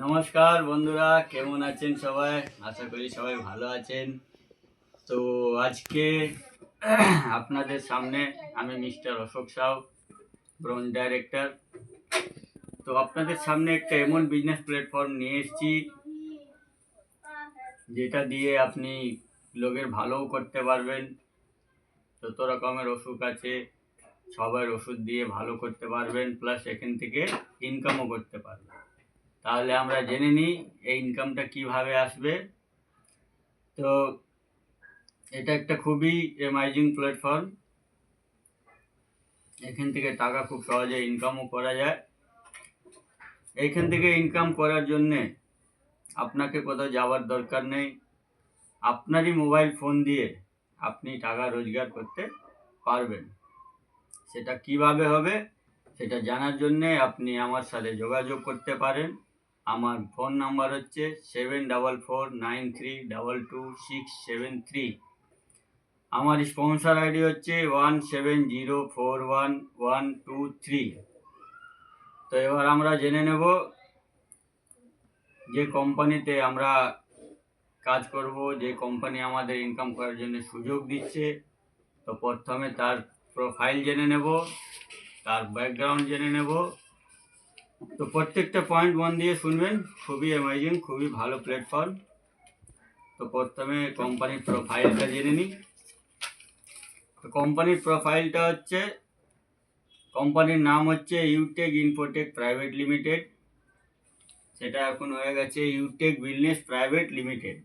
নমস্কার বন্ধুরা, কেমন আছেন সবাই? আশা করি সবাই ভালো আছেন। তো আজকে আপনাদের সামনে আমি mister Ashok Shaw, branch director. তো আপনাদের সামনে একটা এমন বিজনেস প্ল্যাটফর্ম নিয়ে এসেছি যেটা দিয়ে আপনি লোকের ভালোও করতে পারবেন। যত রকমের ওষুধ আছে সবার ওষুধ দিয়ে ভালো করতে পারবেন, প্লাস এখান থেকে ইনকামও করতে পারবেন। তাহলে আমরা জেনে নিই এই ইনকামটা কিভাবে আসবে। তো এটা একটা খুবই অ্যামেজিং প্ল্যাটফর্ম। এখান থেকে টাকা খুব সহজে ইনকামও করা যায়। এইখান থেকে ইনকাম করার জন্যে আপনাকে কোথাও যাওয়ার দরকার নেই। আপনারই মোবাইল ফোন দিয়ে আপনি টাকা রোজগার করতে পারবেন। সেটা কিভাবে হবে সেটা জানার জন্যে আপনি আমার সাথে যোগাযোগ করতে পারেন। আমার ফোন নাম্বার হচ্ছে 7449322673। আমার স্পন্সর আইডি হচ্ছে 17041123। তো এবার আমরা জেনে নেব যে কোম্পানিতে আমরা কাজ করব, যে কোম্পানি আমাদের ইনকাম করার জন্য সুযোগ দিচ্ছে। তো প্রথমে তার প্রোফাইল জেনে নেব, তার ব্যাকগ্রাউন্ড জেনে নেব। তো প্রত্যেকটা পয়েন্ট মন দিয়ে শুনবেন, খুবই অ্যামেজিং, খুবই ভালো প্ল্যাটফর্ম। তো প্রথমে কোম্পানির প্রোফাইলটা জেনে নিই। তো কোম্পানির প্রোফাইলটা হচ্ছে, কোম্পানির নাম হচ্ছে ইউটেক ইনফোটেক প্রাইভেট লিমিটেড। সেটা এখন হয়ে গেছে ইউটেক বিজনেস প্রাইভেট লিমিটেড।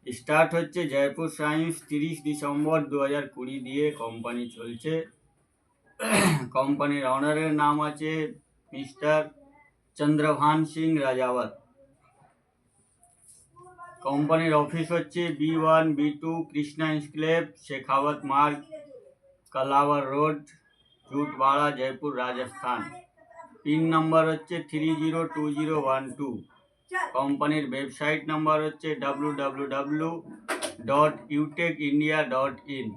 স্টার্ট হচ্ছে জয়পুর সায়েন্স 30 ডিসেম্বর 2020 দিয়ে কোম্পানি চলছে। কোম্পানির অনারের নাম আছে মিস্টার চন্দ্রভান সিং রাজাওয়াত। কোম্পানির অফিস হচ্ছে B1 B2 Krishna enclave, Shekhawat Marg, Kalawar road, Jutwara, Jaipur, Rajasthan. Pin number হচ্ছে 302012। কোম্পানির ওয়েবসাইট নাম্বার হচ্ছে www.utecindia.in।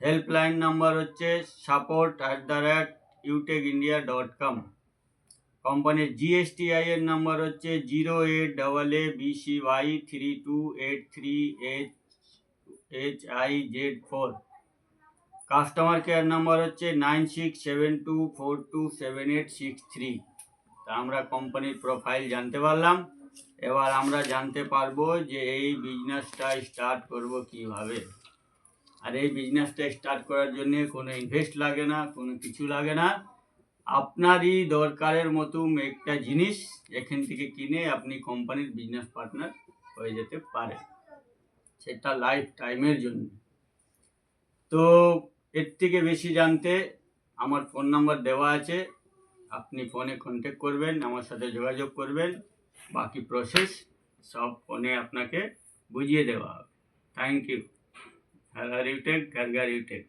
হেল্পলাইন নাম্বার হচ্ছে support@utecindia.com। কোম্পানির GSTIN নাম্বার হচ্ছে 08ABCY3283HIZ4। কাস্টমার কেয়ার নাম্বার হচ্ছে 9672427863। তা আমরা কোম্পানির প্রোফাইল জানতে পারলাম। এবার আমরা জানতে পারবো যে এই বিজনেসটা স্টার্ট করব কিভাবে। আর এই বিজনেসটা স্টার্ট করার জন্য কোনো ইনভেস্ট লাগে না, কোনো কিছু লাগে না। আপনারই দরকারের মতো একটা জিনিস এখান থেকে কিনে আপনি কোম্পানির বিজনেস পার্টনার হয়ে যেতে পারেন, সেটা লাইফ টাইমের জন্য। তো এর থেকে বেশি জানতে আমার ফোন নাম্বার দেওয়া আছে, আপনি ফোনে কন্ট্যাক্ট করবেন, আমার সাথে যোগাযোগ করবেন। বাকি প্রসেস সব ফোনে আপনাকে বুঝিয়ে দেওয়া হবে। Thank you. হ্যালো ইউটেক, ঘর ঘর ইউটেক।